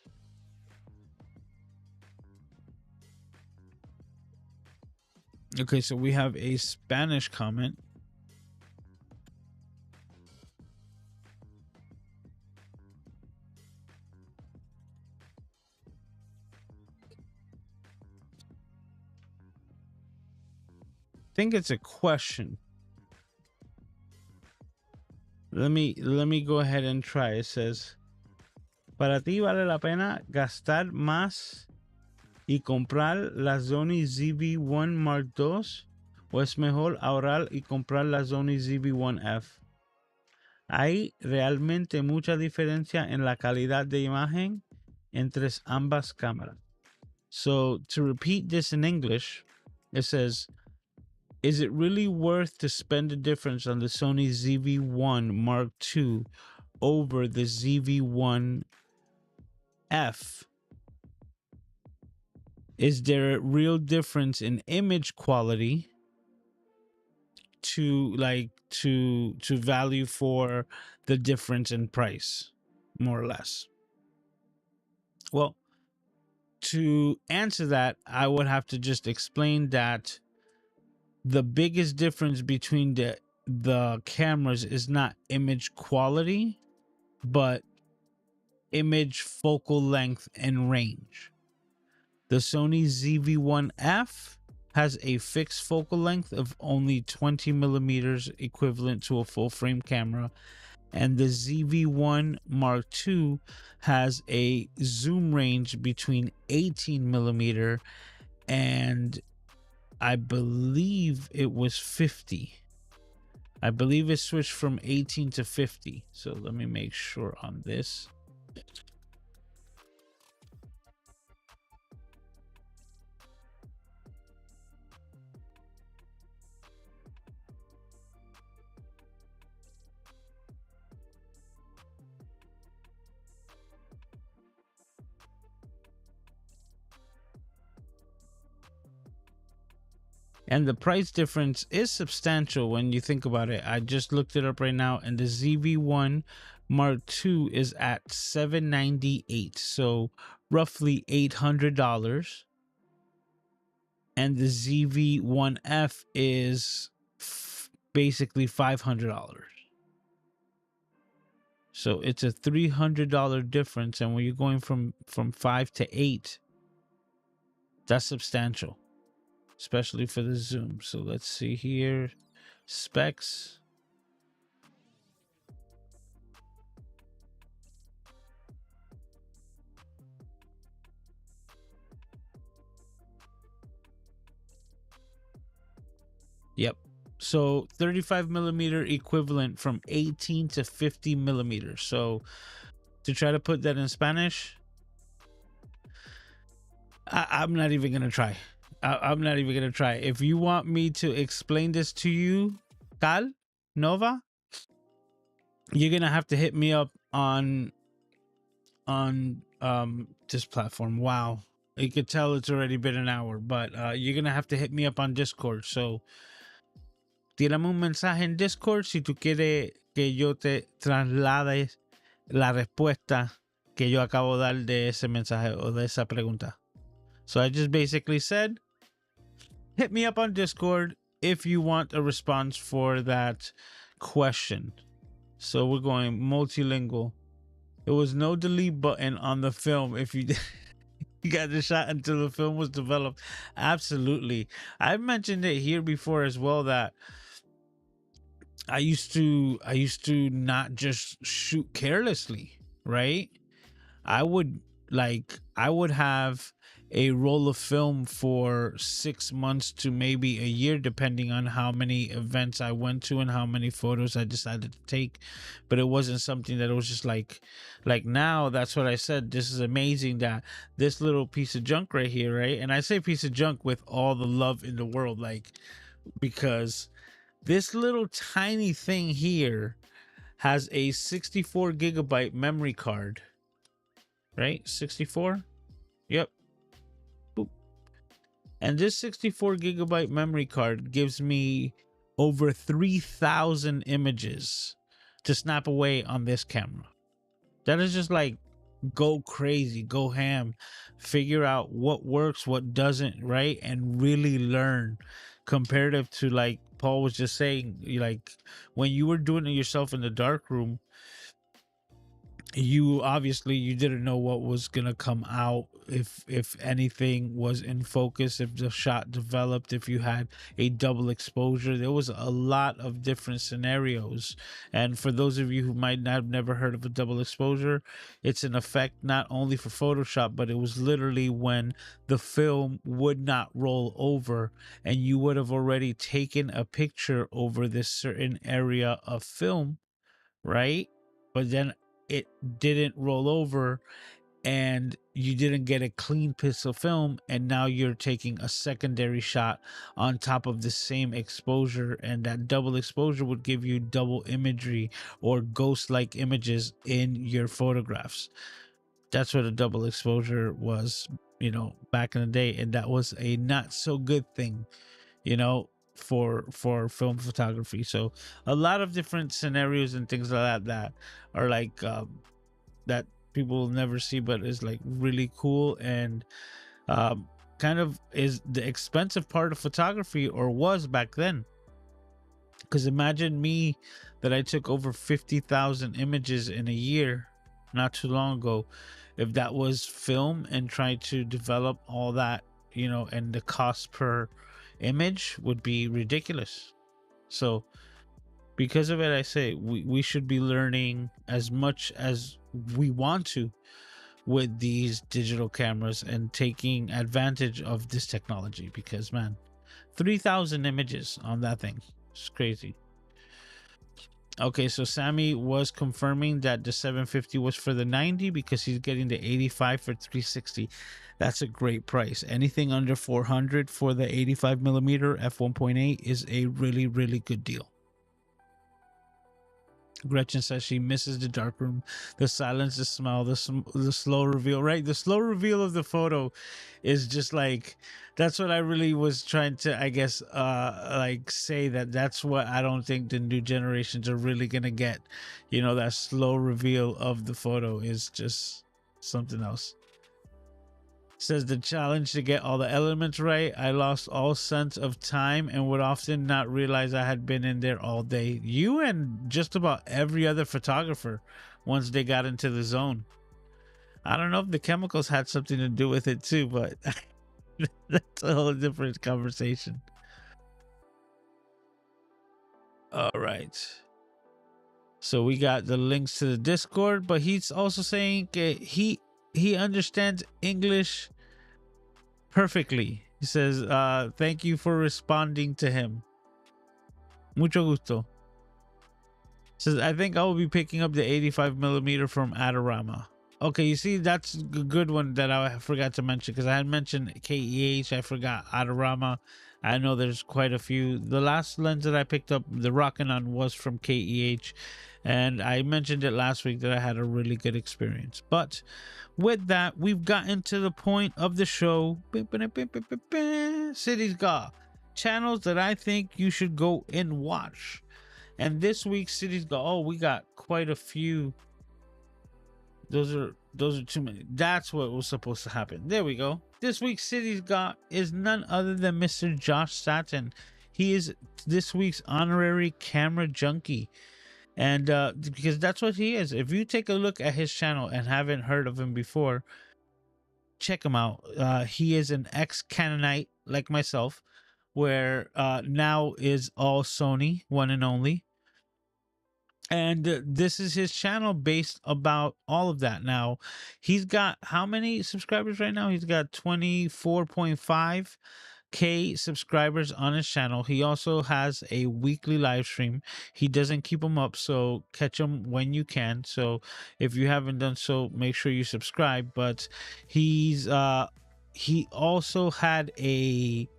Okay, so we have a Spanish comment. I think it's a question. Let me go ahead and try. It says, para ti vale la pena gastar más y comprar la Sony ZV-1 Mark II, o es mejor ahorrar y comprar la Sony ZV-1F. Hay realmente mucha diferencia en la calidad de imagen entre ambas cámaras. So to repeat this in English, it says, is it really worth to spend the difference on the Sony ZV-1 Mark II over the ZV-1F? Is there a real difference in image quality to value for the difference in price, more or less? Well, to answer that, I would have to just explain that the biggest difference between the cameras is not image quality, but image focal length and range. The Sony ZV-1F has a fixed focal length of only 20 millimeters, equivalent to a full frame camera, and the ZV-1 Mark II has a zoom range between 18 millimeter and I believe it was 50. I believe it switched from 18 to 50. So let me make sure on this. And the price difference is substantial when you think about it. I just looked it up right now, and the ZV-1 Mark II is at $798, so roughly $800. And the ZV-1F is basically $500. So it's a $300 difference, and when you're going from 5 to 8, that's substantial, especially for the zoom. So let's see here, specs. Yep. So 35 millimeter equivalent from 18 to 50 millimeters. So to try to put that in Spanish, I'm not even gonna try. I'm not even gonna try. If you want me to explain this to you, Cal Nova, you're gonna have to hit me up on this platform. Wow, you could tell it's already been an hour, but you're gonna have to hit me up on Discord. So tírame un mensaje en Discord si tú quieres que yo te traslade la respuesta que yo acabo de dar de ese mensaje o de esa pregunta. So I just basically said, hit me up on Discord if you want a response for that question. So we're going multilingual. There was no delete button on the film if you You got the shot until the film was developed. Absolutely. I've mentioned it here before as well that I used to not just shoot carelessly, right? I would I would have a roll of film for 6 months to maybe a year, depending on how many events I went to and how many photos I decided to take. But it wasn't something that it was just like now. That's what I said. This is amazing that this little piece of junk right here, right? And I say piece of junk with all the love in the world, like because this little tiny thing here has a 64 gigabyte memory card, right? 64. Yep. Boop. And this 64 gigabyte memory card gives me over 3,000 images to snap away on this camera. That is just like go crazy, go ham, figure out what works, what doesn't, right? And really learn comparative to like Paul was just saying, like when you were doing it yourself in the dark room, you obviously you didn't know what was gonna come out, if anything was in focus, if the shot developed, if you had a double exposure. There was a lot of different scenarios, and for those of you who might not have never heard of a double exposure, it's an effect not only for Photoshop, but it was literally when the film would not roll over and you would have already taken a picture over this certain area of film, right? But then it didn't roll over and you didn't get a clean piece of film, and now you're taking a secondary shot on top of the same exposure, and that double exposure would give you double imagery or ghost like images in your photographs. That's what a double exposure was, back in the day, and that was a not so good thing, for film photography. So a lot of different scenarios and things like that are like that people will never see, but is like really cool, and kind of is the expensive part of photography, or was back then. Because imagine me that I took over 50,000 images in a year not too long ago. If that was film and trying to develop all that, and the cost per image would be ridiculous. So because of it, I say we should be learning as much as we want to with these digital cameras and taking advantage of this technology, because man, 3,000 images on that thing, it's crazy. Okay, so Sammy was confirming that the 750 was for the 90 because he's getting the 85 for 360. That's a great price. Anything under 400 for the 85 millimeter f1.8 is a really, really good deal. Gretchen says she misses the dark room, the silence, the smell, the slow reveal. Right, the slow reveal of the photo is just like, that's what I really was trying to, I guess, like say that's what I don't think the new generations are really gonna get. That slow reveal of the photo is just something else. Says the challenge to get all the elements right. I lost all sense of time and would often not realize I had been in there all day. You and just about every other photographer once they got into the zone. I don't know if the chemicals had something to do with it too, but that's a whole different conversation. All right. So we got the links to the Discord, but he's also saying he understands English perfectly. He says, thank you for responding to him. Mucho gusto. Says, I think I will be picking up the 85 millimeter from Adorama. Okay, you see, that's a good one that I forgot to mention, because I had mentioned KEH. I forgot Adorama. I know there's quite a few. The last lens that I picked up, the Rockinon, was from KEH. And I mentioned it last week that I had a really good experience. But with that, we've gotten to the point of the show. Cities Got channels that I think you should go and watch. And this week's Cities Got, oh, we got quite a few. Those are too many. That's what was supposed to happen. There we go. This week's Cities Got is none other than Mr. Josh Satin. He is this week's honorary camera junkie. And because that's what he is. If you take a look at his channel and haven't heard of him before, check him out. He is an ex-Canonite like myself, where now is all Sony, one and only. And this is his channel based about all of that. Now, he's got how many subscribers right now? He's got 24.5K subscribers on his channel. He also has a weekly live stream. He doesn't keep them up, so catch them when you can. So if you haven't done so, make sure you subscribe. But he also had he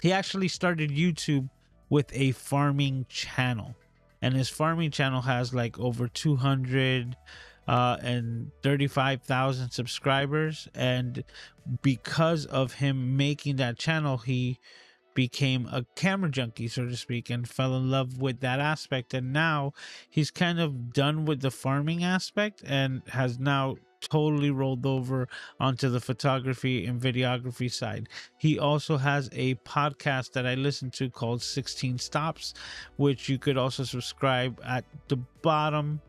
actually started YouTube with a farming channel, and his farming channel has like over 235,000 subscribers. And because of him making that channel, he became a camera junkie, so to speak, and fell in love with that aspect. And now he's kind of done with the farming aspect and has now totally rolled over onto the photography and videography side. He also has a podcast that I listen to called 16 Stops, which you could also subscribe at the bottom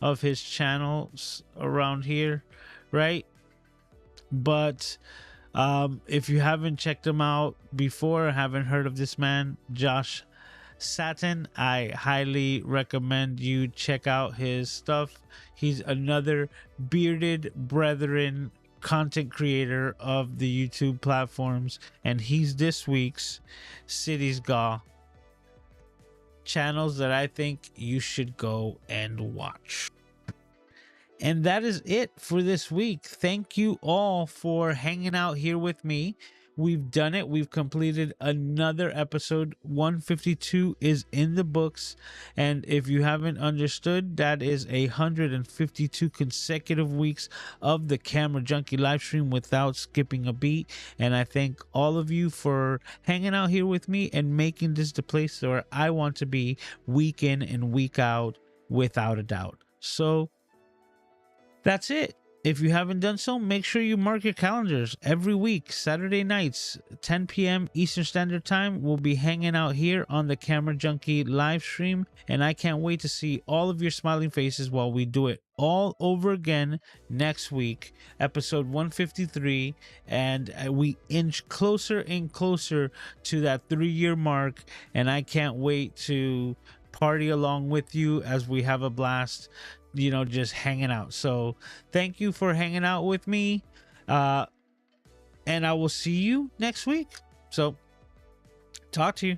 of his channels around here, right? But if you haven't checked him out before, haven't heard of this man, Josh Satin, I highly recommend you check out his stuff. He's another bearded brethren content creator of the YouTube platforms, and he's this week's Cities Gaw channels that I think you should go and watch. And that is it for this week. Thank you all for hanging out here with me. We've done it. We've completed another episode. 152 is in the books. And if you haven't understood, that is 152 consecutive weeks of the Camera Junkie live stream without skipping a beat. And I thank all of you for hanging out here with me and making this the place where I want to be week in and week out, without a doubt. So that's it. If you haven't done so, make sure you mark your calendars. Every week, Saturday nights, 10 p.m. Eastern Standard Time, we'll be hanging out here on the Camera Junkie live stream. And I can't wait to see all of your smiling faces while we do it all over again next week, episode 153. And we inch closer and closer to that 3-year mark. And I can't wait to party along with you as we have a blast, just hanging out. So thank you for hanging out with me, and I will see you next week. So talk to you.